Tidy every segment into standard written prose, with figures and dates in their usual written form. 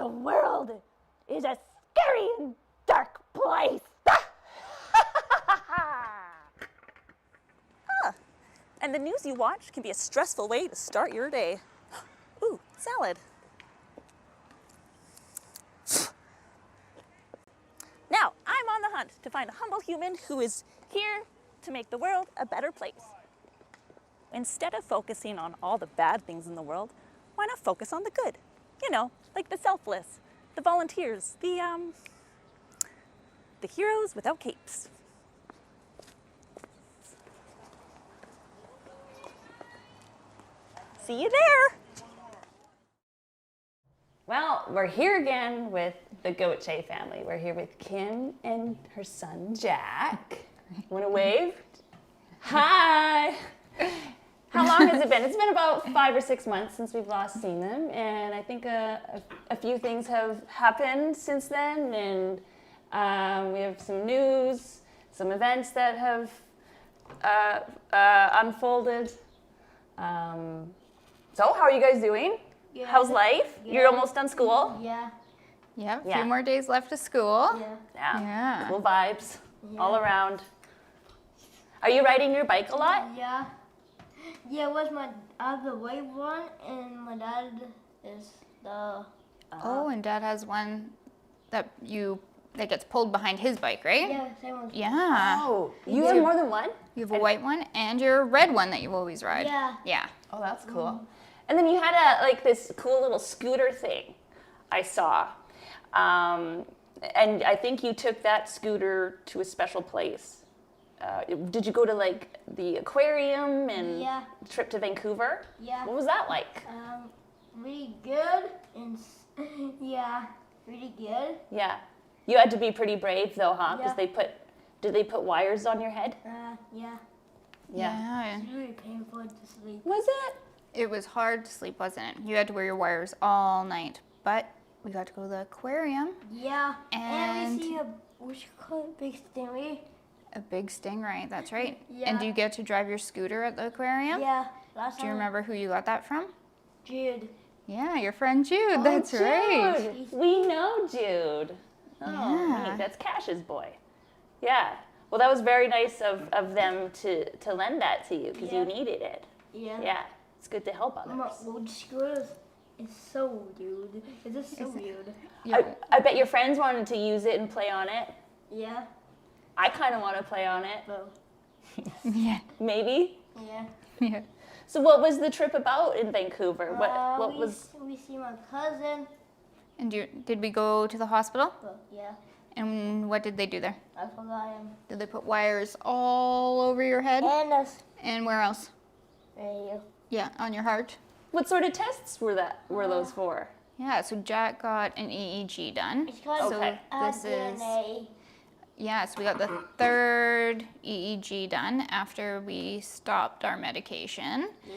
The world is a scary and dark place. And the news you watch can be a stressful way to start your day. Ooh, salad. Now, I'm on the hunt to find a humble human who is here to make the world a better place. Instead of focusing on all the bad things in the world, why not focus on the good? You know, like the selfless, the volunteers, the heroes without capes. See you there. Well, we're here again with the Gauthier family. We're here with Kim and her son, Jack. Want to wave? Hi! How long has it been? It's been about 5 or 6 months since we've last seen them, and I think a few things have happened since then, and we have some news, some events that have unfolded. So, how are you guys doing? Good. How's life? Good. You're almost done school? Yeah. Yep, a Yeah. few more days left of school. Yeah. Yeah. Cool vibes Yeah. all around. Are you riding your bike a lot? Yeah. Yeah, it was my other white one, and my dad is the. Oh, and Dad has one that gets pulled behind his bike, right? Yeah, same one. Yeah. Oh, you have more than one? You have a white one and your red one that you always ride. Yeah. Yeah. Oh, that's cool. And then you had this cool little scooter thing I saw. And I think you took that scooter to a special place. Did you go to like the aquarium and Yeah. trip to Vancouver? Yeah. What was that like? Really good, and yeah, really good. Yeah. You had to be pretty brave though, huh? Because Yeah. did they put wires on your head? Yeah. Yeah. It's really painful to sleep. Was it? It was hard to sleep, wasn't it? You had to wear your wires all night, but we got to go to the aquarium. Yeah. And And- we see what you call it, big stingray. A big stingray, that's right. Yeah. And do you get to drive your scooter at the aquarium? Yeah. Last Do you time, remember who you got that from? Jude. Yeah, your friend Jude, that's right. Jude. We know Jude. Oh, Yeah. neat. That's Cash's boy. Yeah. Well, that was very nice of them to lend that to you because Yeah. you needed it. Yeah. Yeah. It's good to help others. My old scooter is so weird. It's just so weird. I bet your friends wanted to use it and play on it. Yeah. I kind of want to play on it. Well, Yeah. Maybe. yeah. Yeah. So what was the trip about in Vancouver? What was... We see my cousin. And did we go to the hospital? Well, yeah. And what did they do there? I forgot him. Did they put wires all over your head? And us. And where else? Radio. Yeah, on your heart. What sort of tests were those for? Yeah, so Jack got an EEG done. It's called Okay. This is DNA. yeah, so we got the third EEG done after we stopped our medication Yeah.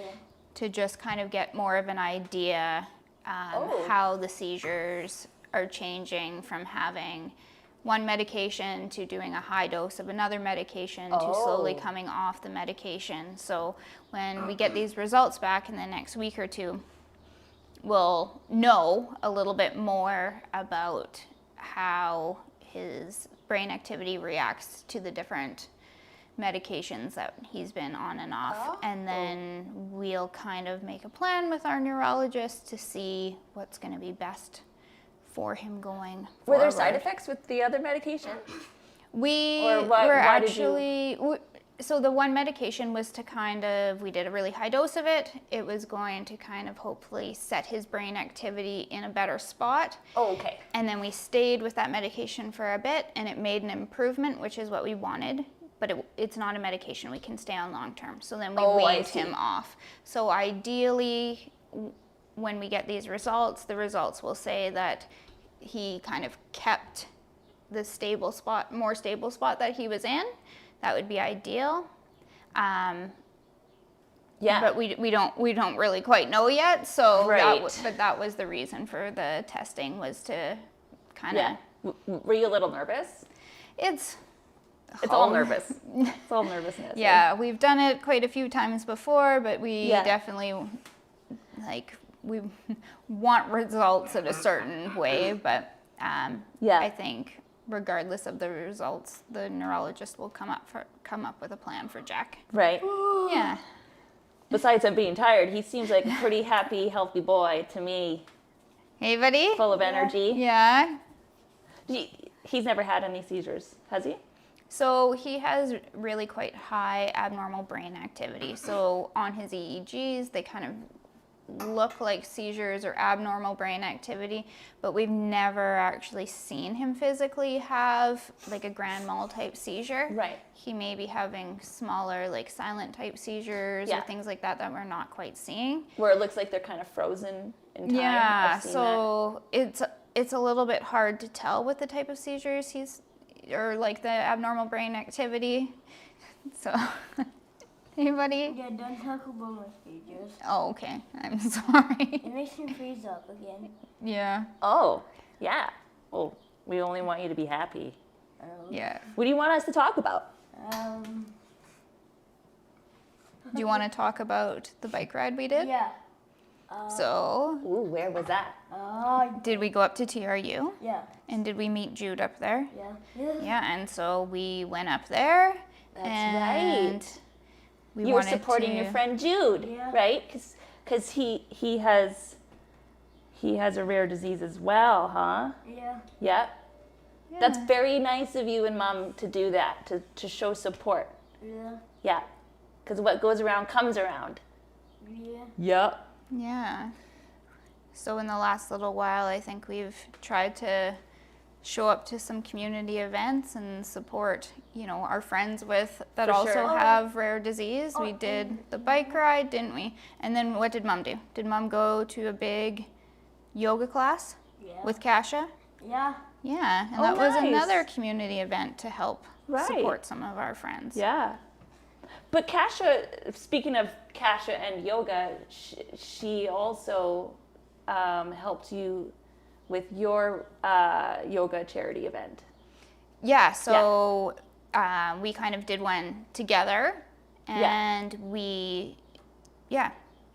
to just kind of get more of an idea Oh. how the seizures are changing from having one medication to doing a high dose of another medication to slowly Oh. coming off the medication. So when we get these results back in the next week or two, we'll know a little bit more about how his brain activity reacts to the different medications that he's been on and off. And then we'll kind of make a plan with our neurologist to see what's going to be best for him going Were there forward. side effects with the other medication? We Or were why did actually, so the one medication was to kind of, we did a really high dose of it. It was going to kind of hopefully set his brain activity in a better spot. Oh, okay. And then we stayed with that medication for a bit and it made an improvement, which is what we wanted. But it's not a medication we can stay on long term. So then we Oh, I weaned see. him off. So ideally, when we get these results, the results will say that he kind of kept the stable spot, more stable spot that he was in. That would be ideal. Yeah. But we don't really quite know yet. So Right. but that was the reason for the testing, was to kind of Yeah. Were you a little nervous? it's all home. nervous. It's all nervousness. Yeah, we've done it quite a few times before, but we Yeah. definitely we want results in a certain way, but I think regardless of the results, the neurologist will come up with a plan for Jack. Right. Yeah. Besides him being tired, he seems like a pretty happy, healthy boy to me. Hey, buddy. Full of energy. Yeah. He's never had any seizures, has he? So he has really quite high abnormal brain activity. So on his EEGs, they kind of look like seizures or abnormal brain activity, but we've never actually seen him physically have like a grand mal type seizure. Right. He may be having smaller like silent type seizures or things like that we're not quite seeing. Where it looks like they're kind of frozen in time. Yeah, so it's a little bit hard to tell what the type of seizures or like the abnormal brain activity. So, anybody? Yeah, don't talk about my seizures. Oh, okay. I'm sorry. It makes me freeze up again. Yeah. Oh, yeah. Well, we only want you to be happy. Yeah. What do you want us to talk about? Do you want to talk about the bike ride we did? Yeah. So, Ooh, where was that? did we go up to TRU? Yeah. And did we meet Jude up there? Yeah. Yeah, and so we went up there. That's and right. We You were wanted supporting your friend Jude, Yeah. right? Because he has a rare disease as well, huh? Yeah. Yep. That's very nice of you and Mom to do that, to show support. Yeah. Yeah. Because what goes around comes around. Yeah. Yep. Yeah. So in the last little while, I think we've tried to show up to some community events and support, our friends that For also sure. have rare disease. We did the bike ride, didn't we? And then what did Mom do? Did Mom go to a big yoga class Yeah. with Kasha? Yeah. Yeah, and Oh, that was nice. another community event to help Right. support some of our friends. Yeah. But Kasha, speaking of Kasha and yoga, she also helped you with your yoga charity event. Yeah, so we kind of did one together, and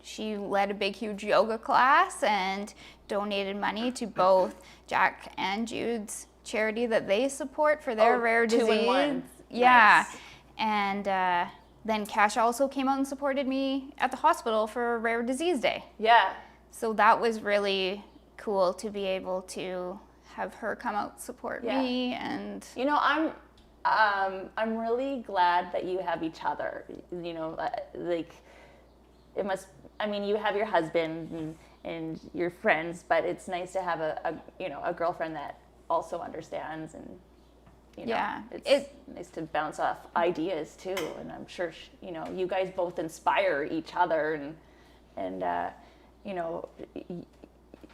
she led a big, huge yoga class and donated money to both Jack and Jude's charity that they support for their rare disease. 2-in-1. Yeah, Nice. and then Cash also came out and supported me at the hospital for Rare Disease Day. Yeah. So that was really cool to be able to have her come out support me, and I'm really glad that you have each other. Like it must. I mean, you have your husband and your friends, but it's nice to have a girlfriend that also understands, and it's nice to bounce off ideas too. And I'm sure you guys both inspire each other, and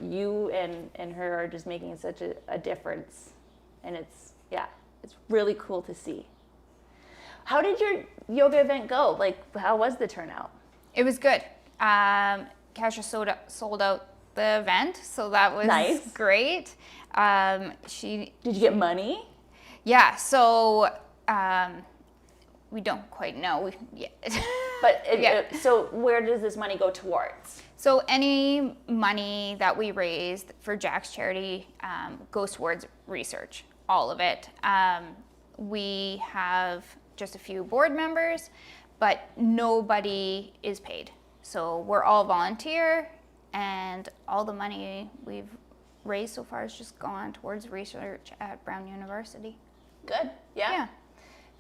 you and her are just making such a difference, and it's really cool to see. How did your yoga event go? Like, how was the turnout? it was good. Kasha sold out the event, so that was Nice. great. Did you get money? Yeah, so we don't quite know yet. But Yeah. So where does this money go towards? So any money that we raise for Jack's charity goes towards research, all of it. We have just a few board members, but nobody is paid. So we're all volunteer, and all the money we've raised so far has just gone towards research at Brown University. Good. Yeah.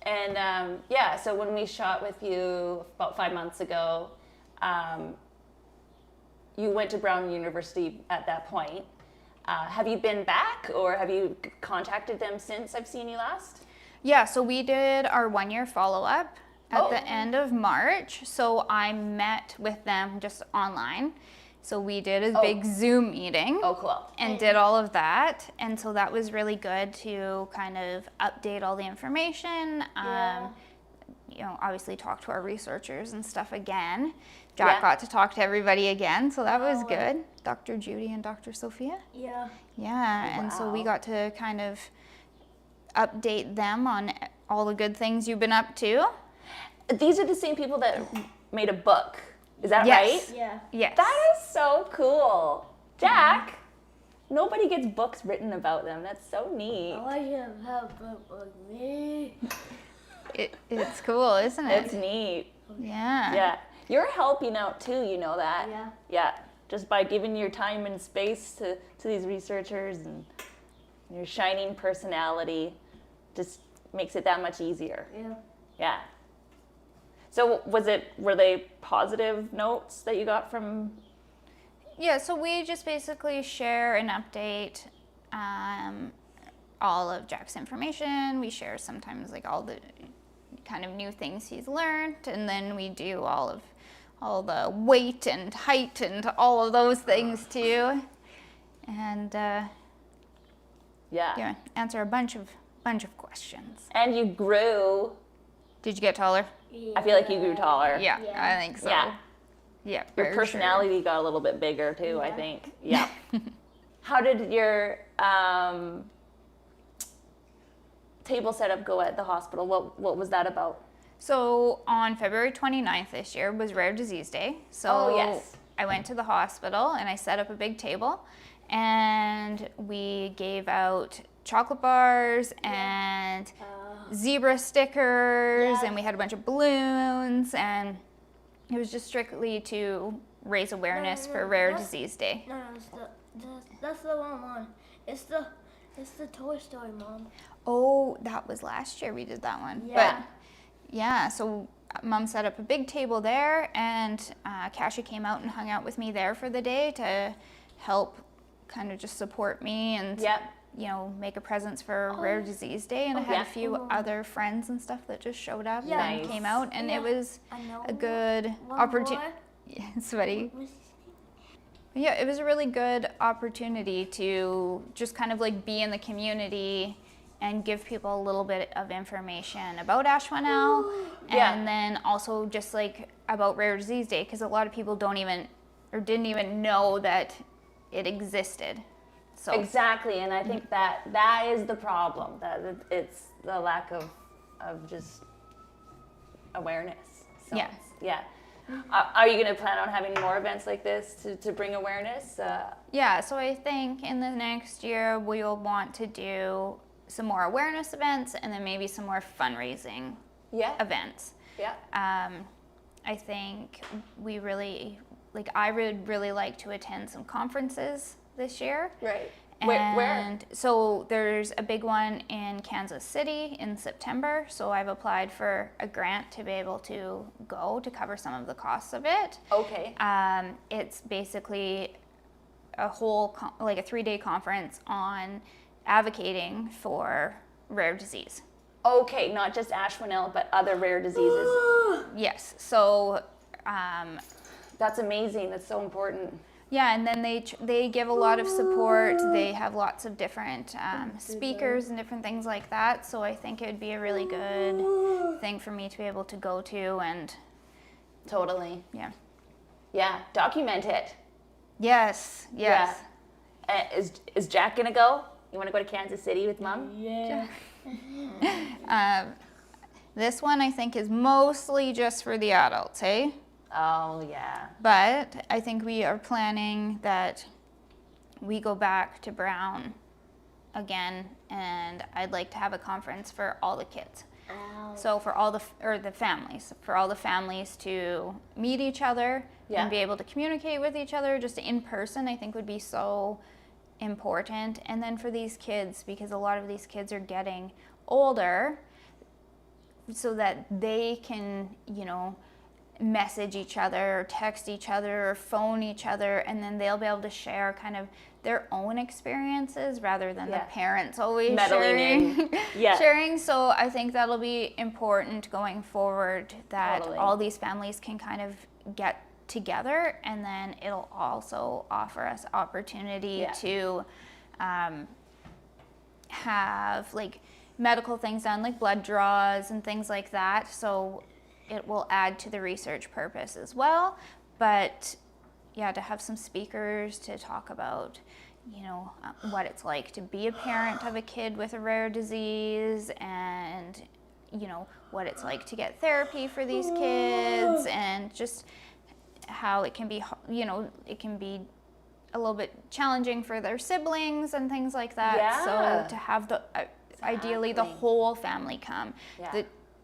And so when we shot with you about 5 months ago, you went to Brown University at that point. Have you been back, or have you contacted them since I've seen you last? Yeah, so we did our 1-year follow-up at the end of March. So I met with them just online. So we did a big Zoom meeting. Oh, cool. And did all of that. And so that was really good to kind of update all the information. Obviously talk to our researchers and stuff again. Jack got to talk to everybody again, so that was good. Dr. Judy and Dr. Sophia. Yeah. Yeah, and so we got to kind of update them on all the good things you've been up to. These are the same people that made a book Is that Yes. right? Yeah. Yes. That is so cool. Jack, nobody gets books written about them. That's so neat. I want you to have a book like me. It's cool, isn't it? It's neat. Yeah. Yeah. You're helping out too, you know that? Yeah. Yeah. Just by giving your time and space to these researchers and your shining personality just makes it that much easier. Yeah. Yeah. So were they positive notes that you got from? Yeah, so we just basically share and update all of Jack's information. We share sometimes like all the kind of new things he's learned, and then we do all the weight and height and all of those things too. And Yeah. answer a bunch of questions. And you grew. Did you get taller? I feel like you grew taller. Yeah, Yeah. I think so. Yeah. Yeah. Your for sure. personality got a little bit bigger too, I Yeah. think. Yeah. How did your table setup go at the hospital? What was that about? So on February 29th this year was Rare Disease Day. So Oh, yes. I went to the hospital and I set up a big table and we gave out chocolate bars and zebra stickers Yeah. and we had a bunch of balloons, and it was just strictly to raise awareness No, for Rare that's- Disease Day. No, that's the wrong one. It's the Toy Story mom. Oh, that was last year we did that one. Yeah. But yeah, so Mom set up a big table there, and Kasia came out and hung out with me there for the day to help kind of just support me and Yep. you know, make a presence for Rare Disease Day. And I had yeah. a few other friends and stuff that just showed up Yeah. and Nice. came out, and Yeah. it was I know. a good one opportunity. boy. Yeah, sweaty. What's his name? Yeah, it was a really good opportunity to just kind of like be in the community and give people a little bit of information about Ashwanell, Yeah. and then also just like about Rare Disease Day, because a lot of people don't even or didn't even know that it existed. So Exactly, and I think that is the problem. That it's the lack of just awareness. So, Yes. Yeah. Are you going to plan on having more events like this to bring awareness? yeah, so I think in the next year we'll want to do some more awareness events and then maybe some more fundraising Yeah. events. Yeah. I think I would really like to attend some conferences this year. Right. And Where? so there's a big one in Kansas City in September. So I've applied for a grant to be able to go to cover some of the costs of it. Okay. It's basically a whole, like a 3-day conference on advocating for rare disease. Okay, not just Ashwanell, but other rare diseases. Yes. So, That's amazing. That's so important. yeah, and then they give a lot of support. They have lots of different speakers and different things like that. So I think it would be a really good thing for me to be able to go to and Totally. yeah. Yeah. Document it. Yes. Yes. Yeah. Is Jack gonna go? You want to go to Kansas City with Mom? Yeah. This one I think is mostly just for the adults, hey? Oh yeah. But I think we are planning that we go back to Brown again, and I'd like to have a conference for all the kids. So for all the families, for all the families to meet each other Yeah. and be able to communicate with each other just in person, I think would be so important. And then for these kids, because a lot of these kids are getting older, so that they can, message each other or text each other or phone each other, and then they'll be able to share kind of their own experiences rather than Yeah. the parents always Meddling sharing. in. Yeah. Sharing. So I think that'll be important going forward, that Totally. all these families can kind of get together, and then it'll also offer us opportunity Yeah. to have like medical things done, like blood draws and things like that. So it will add to the research purpose as well. But yeah, to have some speakers to talk about, what it's like to be a parent of a kid with a rare disease, and, what it's like to get therapy for these kids, and just how it can be, it can be a little bit challenging for their siblings and things like that. Yeah. So to have ideally the whole family come,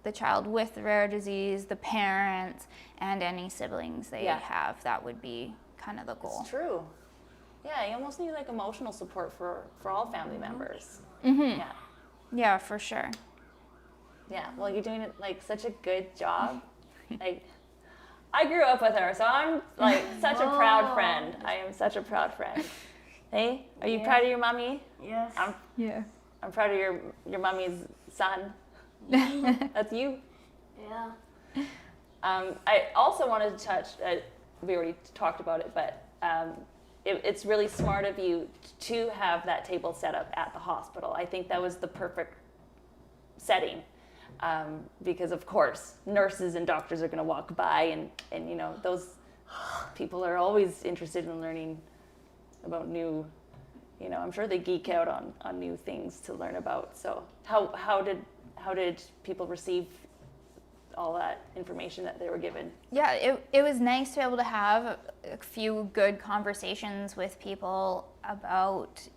the child with the rare disease, the parents, and any siblings they have, that would be kind of the goal. It's true. Yeah, you almost need like emotional support for all family members. Mm-hmm. Yeah. Yeah, for sure. Yeah, well, you're doing it like such a good job. Like, I grew up with her, so I'm like such a proud friend. I am such a proud friend. Hey, are you proud of your mommy? Yes. I'm proud of your mommy's son. That's you. Yeah. I also wanted to touch. We already talked about it, but it's really smart of you to have that table set up at the hospital. I think that was the perfect setting. Because of course nurses and doctors are going to walk by and those people are always interested in learning about new, I'm sure they geek out on new things to learn about. So how did people receive all that information that they were given? Yeah, it was nice to be able to have a few good conversations with people about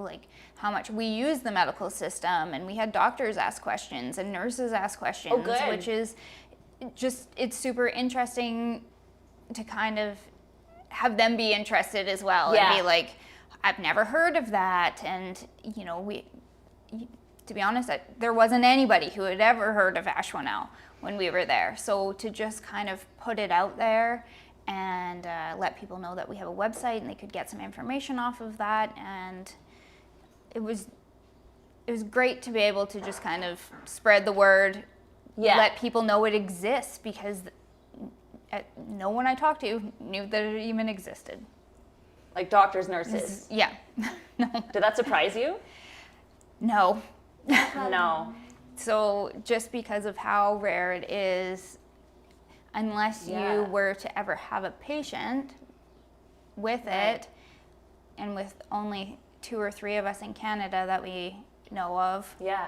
like how much we use the medical system, and we had doctors ask questions and nurses ask questions, which is it's super interesting to kind of have them be interested as well and be like, I've never heard of that, and to be honest, there wasn't anybody who had ever heard of Ashwanel when we were there, so to just kind of put it out there and let people know that we have a website and they could get some information off of that, and it was great to be able to just kind of spread the word, let people know it exists, because no one I talked to knew that it even existed. Like doctors, nurses? Yeah. No. Did that surprise you? No. No. So just because of how rare it is, unless you were to ever have a patient with it, and with only 2 or 3 of us in Canada that we know of. Yeah.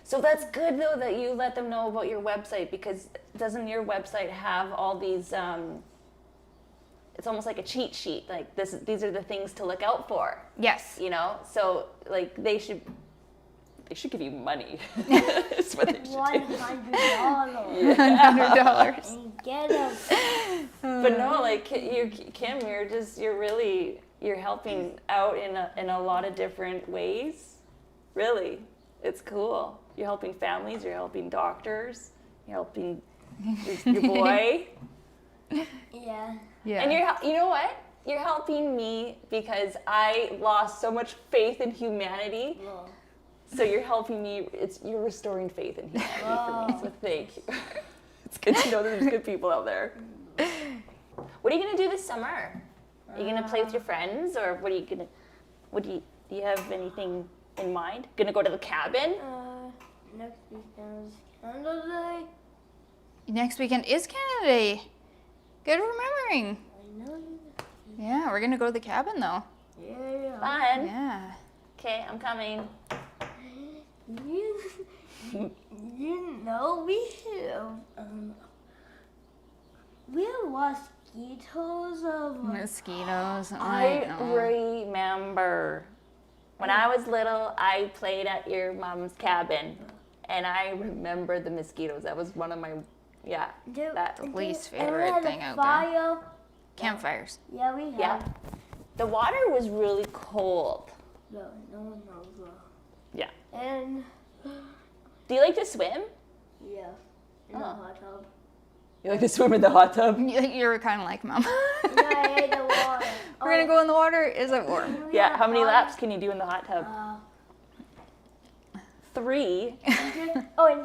So that's good though that you let them know about your website, because doesn't your website have all these, it's almost like a cheat sheet, like these are the things to look out for. Yes. So like they should give you money. That's what they should do. $100. $100. And get them. But no, like Kim, you're helping out in a lot of different ways. Really, it's cool. You're helping families. You're helping doctors. You're helping your boy. Yeah. Yeah. And you know what? You're helping me because I lost so much faith in humanity. Whoa. So you're helping me. You're restoring faith in humanity for me. So thank you. It's good to know that there's good people out there. What are you gonna do this summer? Are you gonna play with your friends, or what are you gonna? Do you have anything in mind? Gonna go to the cabin? Next weekend is Canada Day. Next weekend is Canada Day. Good remembering. I know. Yeah, we're gonna go to the cabin though. Yeah. Fun. Yeah. Okay, I'm coming. You know we have mosquitoes of Mosquitoes. I know. remember when I was little, I played at your mom's cabin, and I remember the mosquitoes. That was one of my least and we favorite had thing a out fire. there. Campfires. Yeah, we have. Yeah. The water was really cold. No one knows. Yeah. And Do you like to swim? yeah, in the hot tub. You like to swim in the hot tub? You're kind of like Mom. Yeah, I hate the water. We're gonna go in the water. Is it warm? Yeah. How many laps can you do in the hot tub? 3. And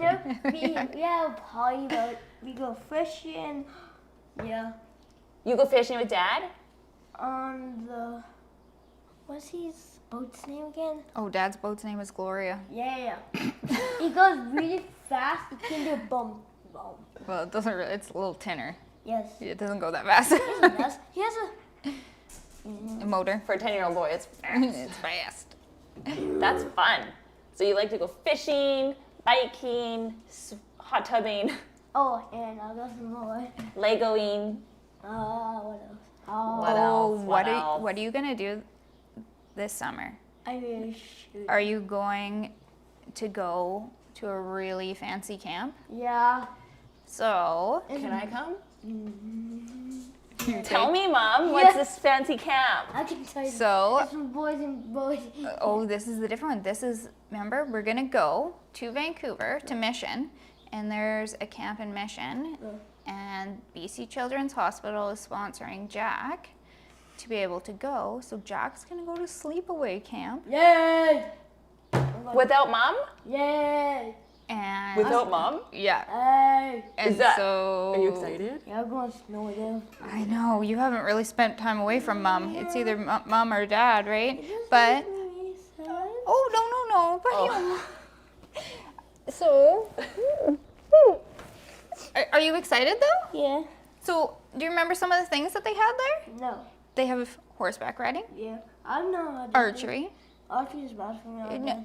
then we have a party, but we go fishing. Yeah. You go fishing with Dad? On the what's his boat's name again? Oh, Dad's boat's name is Gloria. Yeah. He goes really fast. It can do boom. Well, it doesn't really. It's a little tinner. Yes. It doesn't go that fast. Yes. He has A motor. For a 10-year-old boy, it's fast. It's fast. That's fun. So you like to go fishing, biking, hot tubbing, and I got some more. Legoing. What else? What else? What else? What are you gonna do this summer? I will shoot. Are you going to go to a really fancy camp? Yeah. So Can I come? you Tell take- me, Mom, what's this fancy camp? I can tell you. So It's for boys and boys. oh, this is the different one. This is, remember, we're gonna go to Vancouver to Mission, and there's a camp in Mission, and BC Children's Hospital is sponsoring Jack to be able to go. So Jack's gonna go to sleepaway camp, Yay! Without Mom? Yay! and Without Mom? yeah, Hey! and that- so Are you excited? Yeah, I'm going to snow with them. I know you haven't really spent time away from Mom. It's either Mom or Dad, right? But oh no, but so are you excited though? Yeah. So do you remember some of the things that they had there? No. They have horseback riding, Yeah. I don't know how to archery. Archery is bad for me. No,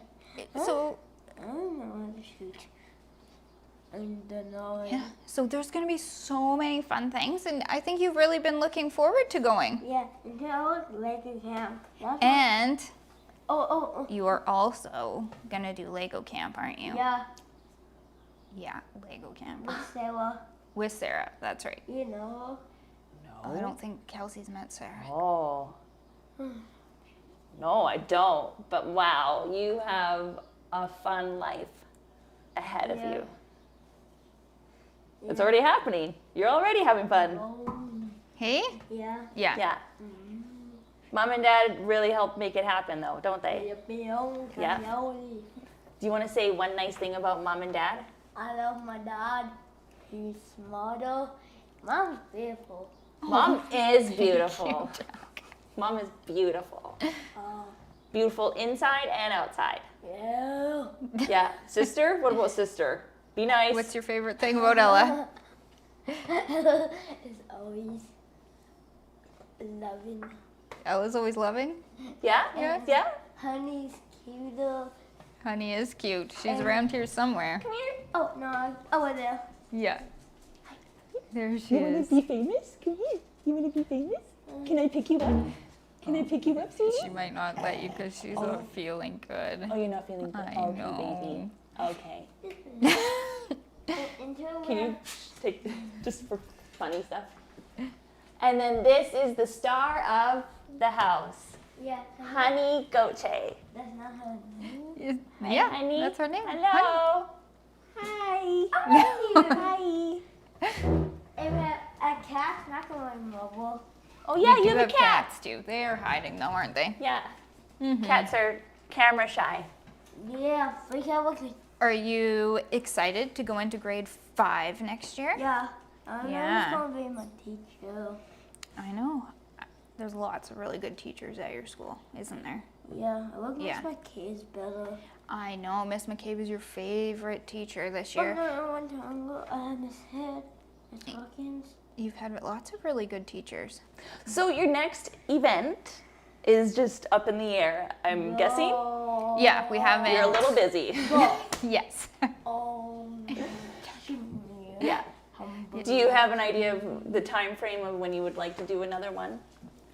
so I don't know how to shoot. I don't know. yeah, so there's gonna be so many fun things, and I think you've really been looking forward to going. Yeah. Until I was Lego camp. That's And oh. you are also gonna do Lego camp, aren't you? Yeah. Yeah, Lego camp With Sarah. with Sarah. That's right. You know. I don't think Kelsey's met Sarah. Oh. No, I don't. But wow, you have a fun life ahead of Yeah. you. It's already happening. You're already having fun. Oh. Hey? Yeah. Yeah. Yeah. Mom and Dad really help make it happen, though, don't they? Yeah. Do you want to say one nice thing about Mom and Dad? I love my dad. He's smarter. Mom's beautiful. Mom is beautiful. Mom is beautiful. Beautiful inside and outside. Yeah. Yeah. Sister? What about sister? Be nice. What's your favorite thing about Ella? It's always loving. Ella's always loving. Yeah? Yeah. Yeah? Honey's cuter. Honey is cute. She's around here somewhere. Come here. Oh no, over there. Yeah. There she is. be famous? Come here. You want to be famous? Can I pick you up? Can I pick you up, sweetie? She might not let you because she's not feeling good. Oh, you're not feeling good. I Okay, know. baby. Okay. Until Can you take just for funny stuff? And then this is the star of the house, Yeah. Honey Goche. That's not her name. Yeah, Honey. that's her name. Hello. Hi. Hi. Hi. If a cat's not going to mobile. Oh yeah, We you do have a cat. cats too. They are hiding though, aren't they? Yeah. Cats are camera shy. Yeah, we can look at. Are you excited to go into grade 5 next year? Yeah. I know Yeah. who's going to be my teacher. I know. There's lots of really good teachers at your school, isn't there? Yeah, I look Yeah. my kids better. I know. Miss McCabe is your favorite teacher this But year. no, one time I had this head. It's Hawkins. You've had lots of really good teachers. So your next event is just up in the air, I'm guessing? Oh. Yeah, we haven't. You're a little busy. Yes. Oh. Yeah. Do you have an idea of the time frame of when you would like to do another one?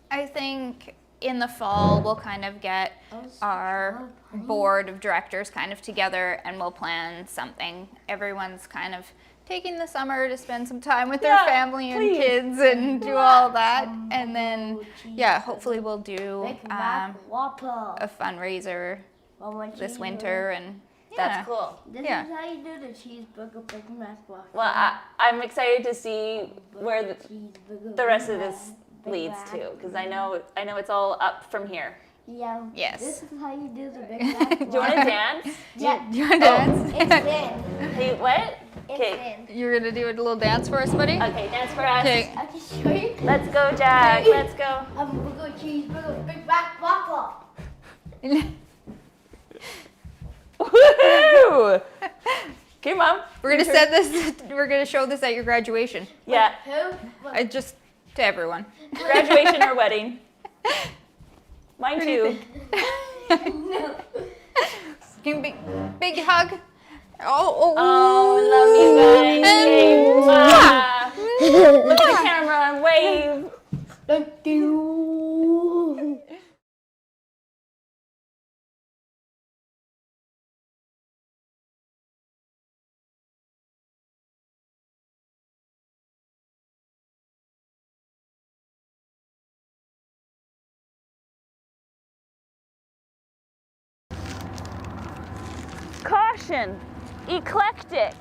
I think in the fall we'll kind of get our board of directors kind of together and we'll plan something. Everyone's kind of taking the summer to spend some time with their Yeah, family and please. kids and do all that. And then, yeah, hopefully we'll do Make back Whopper. a fundraiser this winter. And yeah. That's cool. This Yeah. is how you do the cheeseburger Big Mac Whopper. Well, I'm excited to see where Cheeseburger, the rest Big of Mac, this Big leads Mac. to, because I know it's all up from here. Yeah. Yes. This is how you do the Big Mac. Do you want to dance? Yeah. Do you want to dance? It's thin. Hey, what? It's Okay. thin. You're going to do a little dance for us, buddy? Okay, dance for us. Okay. I can show you. Let's go, Jack. Let's go. Hamburger, cheeseburger, Big Mac Whopper. Woohoo! Okay, Mom. We're gonna set this. We're gonna show this at your graduation. Yeah. Who? Just to everyone. Graduation or wedding? Mine too. No. Give me big hug. Oh, Oh, love you guys. Okay, mwah. Look at the camera. on, wave. Thank you. Caution, eclectic.